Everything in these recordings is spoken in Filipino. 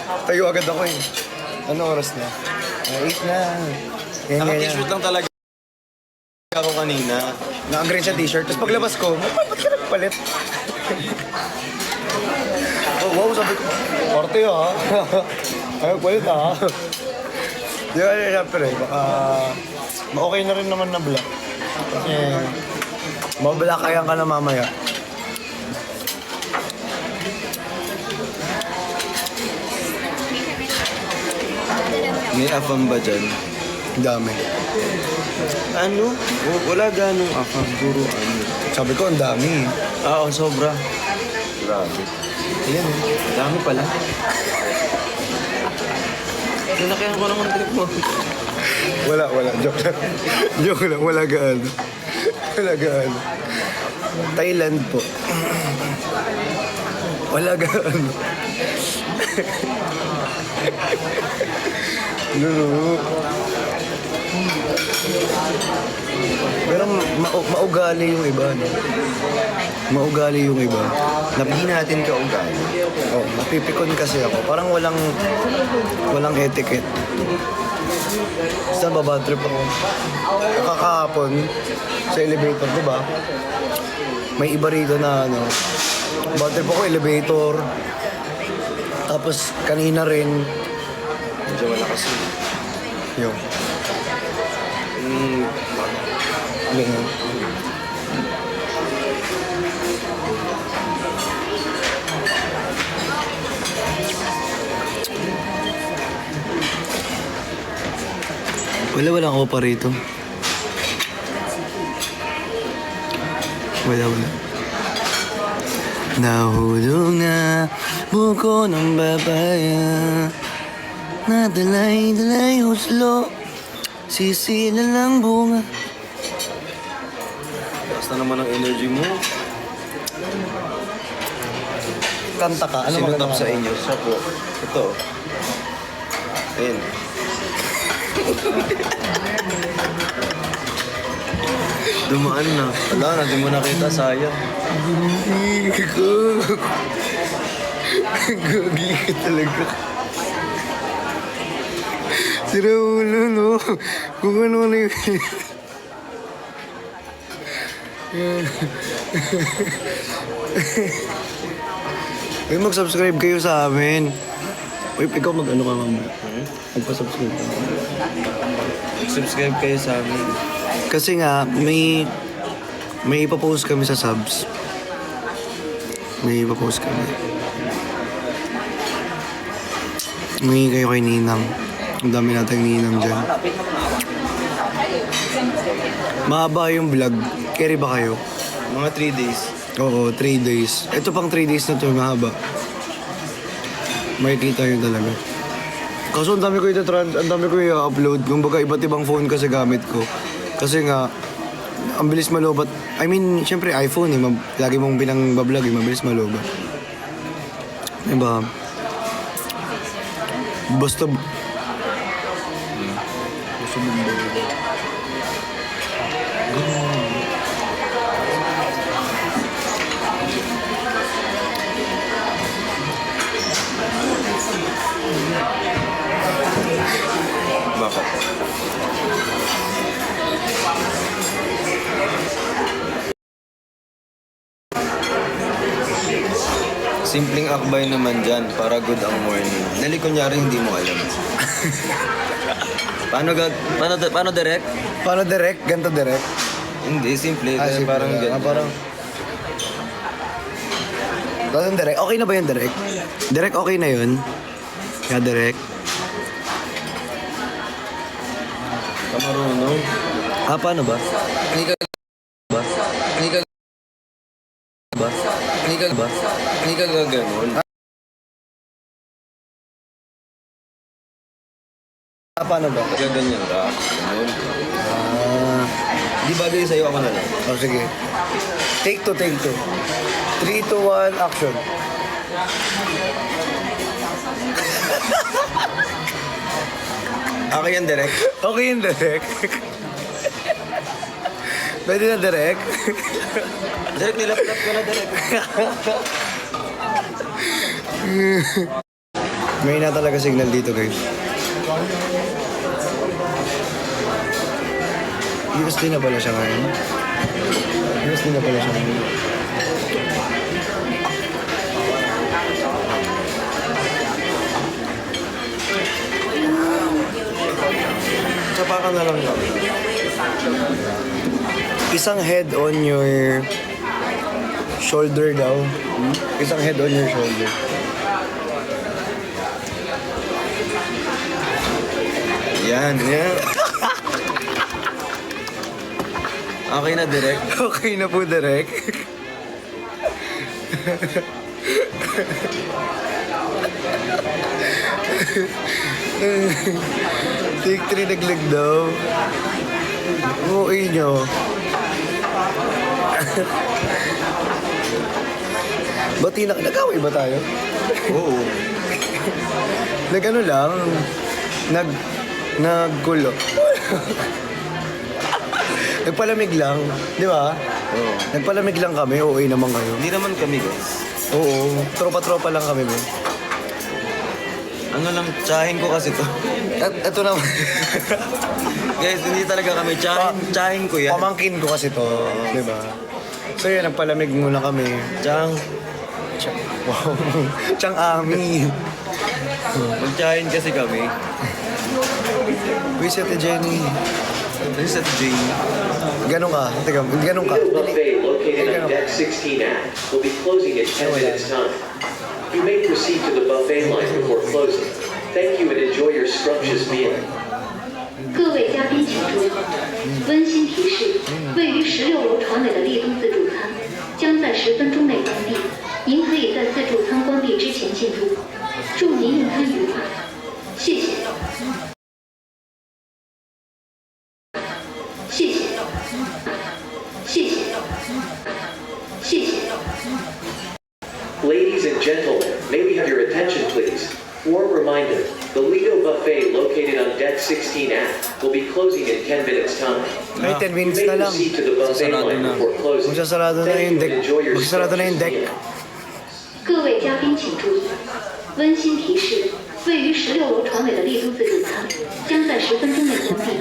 Tayo agad ako eh. Ano oras na? 8 na. Yan, Naka-t-shirt lang talaga ako kanina. Naka-green sa t-shirt. Tapos paglabas ko, ba't ka nagpalit? Oh, wow, sabi ko, korte ha. Ayaw palit ha. Di ba, syempre, baka okay na rin naman na black. Kasi, mablakayan ka na mamaya. May afam ba dyan? Ang dami. Ano? Wala ganong afam. Puro ano. Sabi ko, ang dami. Oo, sobra. Grabe. Ayan eh. Dami pala. Lalakihan ko naman trip mo. Wala. Joke lang. Joke lang. Wala gaano. Wala gaano. Thailand po. Wala gaano. No. Pero maugali yung iba, no? Maugali yung iba. Hindi natin kaugali. Oh, napipikon kasi ako. Parang walang etiquette. Basta babad trip ako. Kakahapon sa elevator, di ba? May iba rito na ano. Bad trip ako, elevator. Tapos kanina rin, Medyo malakas yun. yung ganyan. Wala ako pa rito. Wala. Nahulog na buko ng babaya. Nadalay huslo. Sisila lang bunga. Basta naman ang energy mo. Kanta ka. Ano Sino maganda top sa ka? inyo? Siya po. Ito. Ayan. Dumaan na. Wala na, di mo nakita. Sayang. Gagi ko. Gagi ka talaga. Sira ulo, no? Kung ano yun. Uy, mag-subscribe kayo sa amin. Uy, ikaw mag-ano ka mamaya. Magpa-subscribe ka. Subscribe kayo sa amin. Kasi nga, may ipapost kami sa subs. May ipapost kami. May kayo kay Ninang. Ang dami nating Ninang dyan. Mahaba yung vlog. Carry ba kayo? Mga 3 days. Oo, 3 days. Ito pang 3 days na to, mahaba. Makikita yun talaga. Kaso ang dami ko i-upload. Kumbaga iba't ibang phone kasi gamit ko. Kasi nga, ang bilis malobat. I mean, syempre iPhone eh. Lagi mong binang-bablog eh. Mabilis malobat. Diba? Basta... Bakit? Simpleng akbay naman dyan para good ang morning. Nali kunyari hindi mo alam. Paano direct? Paano direct? Ganto direct? Hindi, simple. Kaya simple parang lang. ganyan. Parang... Parang direct? Okay na ba yung direct? Direct okay na yun? Yeah, direct. Kamarunong. Paano ba? Hindi ka ba? Hindi ka ba? Hindi ka ba? Hindi ka gaganon. Paano ba? Gaganyan ka. Ganun. Di bagay sa'yo ako na lang. Oh, sige. Take two. 3, 2, 1, action. Okay yan, direct. Okay yung direct. Pwede na direct. Direct, nilap-lap ko na direct. May na talaga signal dito, guys. USD na pala siya ngayon. USD na pala siya ngayon. Sapa ka na lang. Isang head on your shoulder daw. Isang head on your shoulder. Yan, yan. Okay na, direct. Okay na po, Derek. Take 3 naglag daw. Uuwi nyo. Ba't nag-away ba tayo? Oo. Nag-ano lang. Naggulo. Nagpalamig lang. Di ba? Oo. Nagpalamig lang kami. uuwi naman kayo. Hindi naman kami, guys. Oo. Tropa-tropa lang kami, bro. Ano lang, tsahin ko kasi to. Ito naman. Guys, hindi talaga kami. Tsahin ko yan. Pamangkin ko kasi to. Di ba? So yun, nagpalamig muna kami. Tsang. Wow. Tsang ami. Magtsahin kasi kami. Uy, si Ate Jenny. This is at Jane. Ganun ka. Teka, ganun ka. The buffet located on Deck 16A will be closing in 10 minutes' time. You may proceed to the buffet line before closing. Thank you and enjoy your scrumptious meal. 各位嘉宾请注意，温馨提示：位于16楼床尾的立冬自助餐将在10分钟内关闭，您可以在自助餐关闭之前进入。祝您用餐愉快，谢谢。谢谢，谢谢，谢谢。 Ladies and gentlemen, may we have your attention please? Warm reminder, the Lido Buffet located on Deck 16A will be closing in 10 minutes' time. Ay, 10 You minutes may na lang. proceed to the buffet line before closing. Magsasarado na Thank yung you deck. and enjoy your Magsasarado na yung scrumptious deck. meal. 各位嘉宾请注意，温馨提示：位于16楼床尾的立冬自助餐将在10分钟内关闭，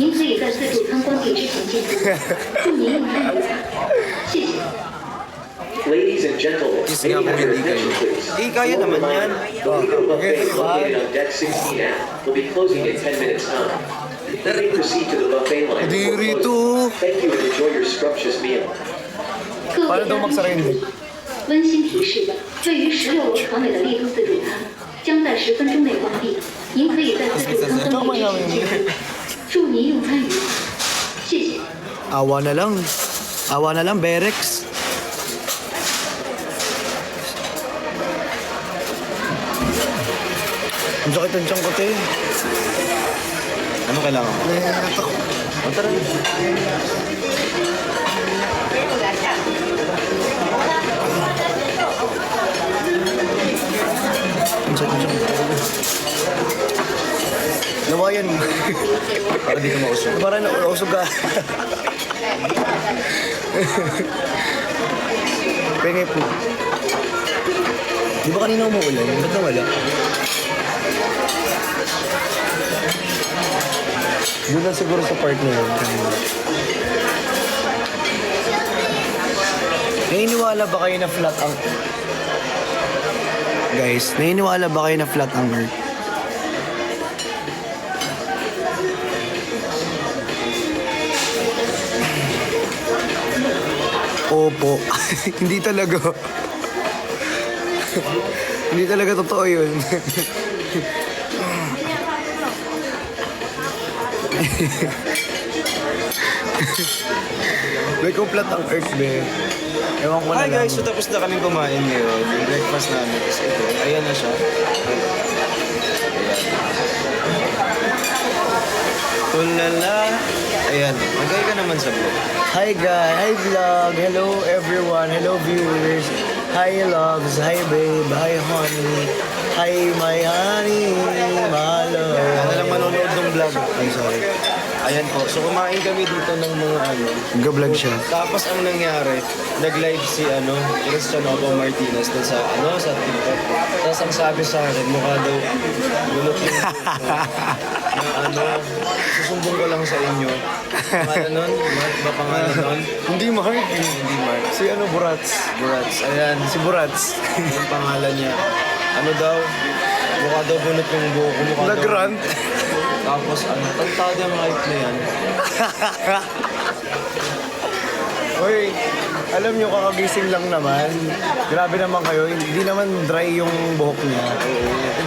您可以在自助餐关闭之前进入。祝您用餐愉快，谢谢。 Ladies and gentlemen, Yes, may we nga, have your hindi kayo. attention please? Eh, kaya Warm naman yan. reminder, the Lido Buffet located on Deck 16A will be closing in 10 minutes' time. You may proceed to the buffet line Hindi before rito. closing. Thank you and enjoy your scrumptious meal. 各 Paano 位 daw 嘉宾 magsara 请 yung 注 deck? 意，温馨提示：位于16楼床尾的立冬自助餐将在10分钟内关闭，您可以在自助餐关闭之前进入。祝您用餐愉快，谢谢。 Awa na lang. Awa na lang, Berex. Ang sakit ang tiyan ko, te. Ano kailangan mo? Nahihirat ako. O, tara. Ang sakit ang tiyan ko. Nawayan mo. Para di ka mausok. Para nausog ka. Penge po. Di ba kanina umuulan? Ba't nawala? Doon lang siguro sa part na yun. Naniniwala ba kayo na flat ang... Guys, naniniwala ba kayo na flat ang earth? Opo. Hindi talaga. Hindi talaga totoo yun. May kumplat ang earth, be. Ewan ko na Hi lang. guys, so tapos na kaming kumain ngayon. Yung breakfast namin is ito. Ayan na siya. Tulala. Ayan. Magay ka naman sa vlog. Hi guys, hi vlog, hello everyone, hello viewers, hi loves, hi babe, hi honey, hi my honey, my love. Ano lang manonood ng vlog. Ay sorry. Ayan po. So kumain kami dito ng mga ano. Nag-vlog siya. Tapos ang nangyari, nag-live si Cristiano Martinez dun sa sa TikTok. Tapos ang sabi sa akin, mukha daw gulot yung na susumbong ko lang sa inyo. Pangalan nun? Mark ba pangalan nun? Hindi Mark. Hindi Mark. Si Burats. Burats. Ayan. Si Burats. Yung pangalan niya. Ano daw? Mukha daw bunot yung buhok ko. Mukha daw. Nag-rant. Tapos tantado yung hype na yan. Hoy, alam nyo, kakagising lang naman. Grabe naman kayo, hindi naman dry yung buhok niya.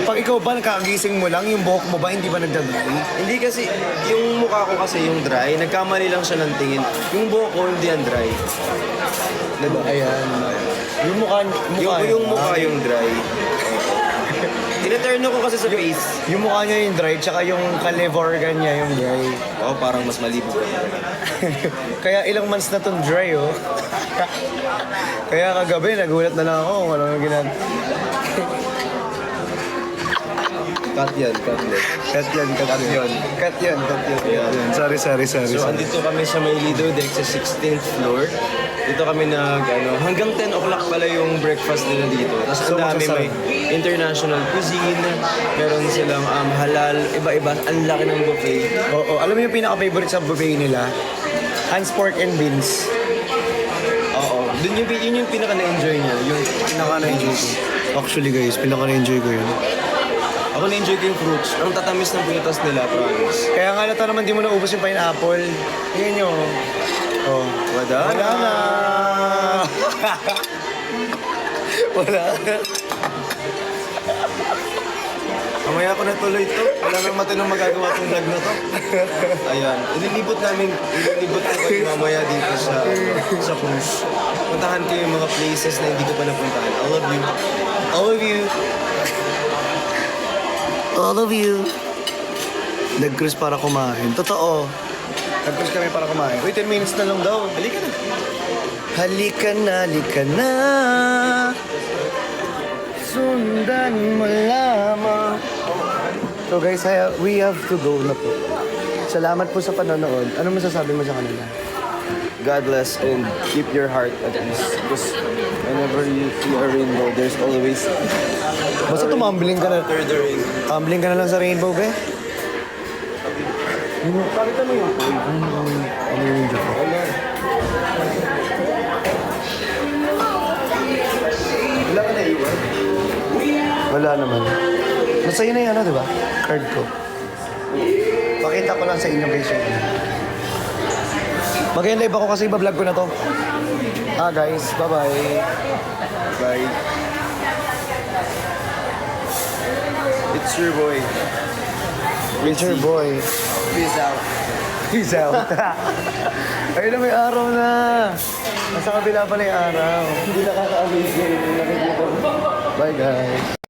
Pag ikaw ba nakakagising mo lang, yung buhok mo ba hindi ba nagda-dry? Hindi kasi, yung mukha ko kasi yung dry, nagkamali lang siya ng tingin. Yung buhok ko hindi yan dry. Diba? Ayan. Yung mukha Yung mukha yung dry. Tineturn ko kasi sa face. Yung mukha niya yung dry, tsaka yung kalib organ niya yung dry. Oo, parang mas malibog ka. Kaya ilang months na tong dry, oh. Kaya kagabi, nagulat na lang ako kung anong ginagawa. Cut yan, cut yan. Cut yan, cut yan. Cut yan, cut yan. Ayan. Sorry. So, andito kami sa may Lido Deck sa 16th floor. Dito kami hanggang 10 o'clock pala yung breakfast nila dito. Tapos So, ang dami may masasarap. international cuisine, meron silang halal, iba-iba, ang laki ng buffet. Oo, alam mo yung pinaka-favorite sa buffet nila? Hans Pork and Beans. Oo, yun yung pinaka-na-enjoy niya, yung Pinaka-na-enjoy ko. Actually guys, pinaka-na-enjoy ko yun. ako na-enjoy ko yung fruits. Ang tatamis ng prutas nila, promise. Kaya nga nata naman di mo naubos yung pineapple. Tingnan nyo. Oh. Wala Wala na. Wala na. Mamaya ko na tuloy to. Wala nang matinong magagawa tong vlog na to. Ayan. Ililibot ko kayo mamaya dito sa cruise. Puntahan ko yung mga places na hindi ko pa napuntahan. I love you. All of you. All of you. Nag-cruise para kumain. Totoo. Nag-cruise kami para kumain. Uy, 10 minutes na lang daw. Halika na. Halika na. Sundan mo lamang. So guys, we have to go na po. Salamat po sa panonood. Ano masasabi mo sa kanila? God bless and keep your heart at peace. Because whenever you see a rainbow, there's always Basta tumambling ka na. after the rain. Tumbling ka na lang sa rainbow, be. Pakita mo yung pool. Ano yung joke? Wala ka naiwan. Wala naman. Nasa yun na yung di ba? Card ko. Pakita ko lang sa inyo guys yun. Mag-live ako kasi iba-vlog ko na to. Guys, bye-bye. Bye. It's your boy. It's your boy. Peace out. Peace out. Ayun na, may araw na. Nasa kabila pa na yung araw. Hindi nakaka-amaze yun. Nakikita mo. Bye guys.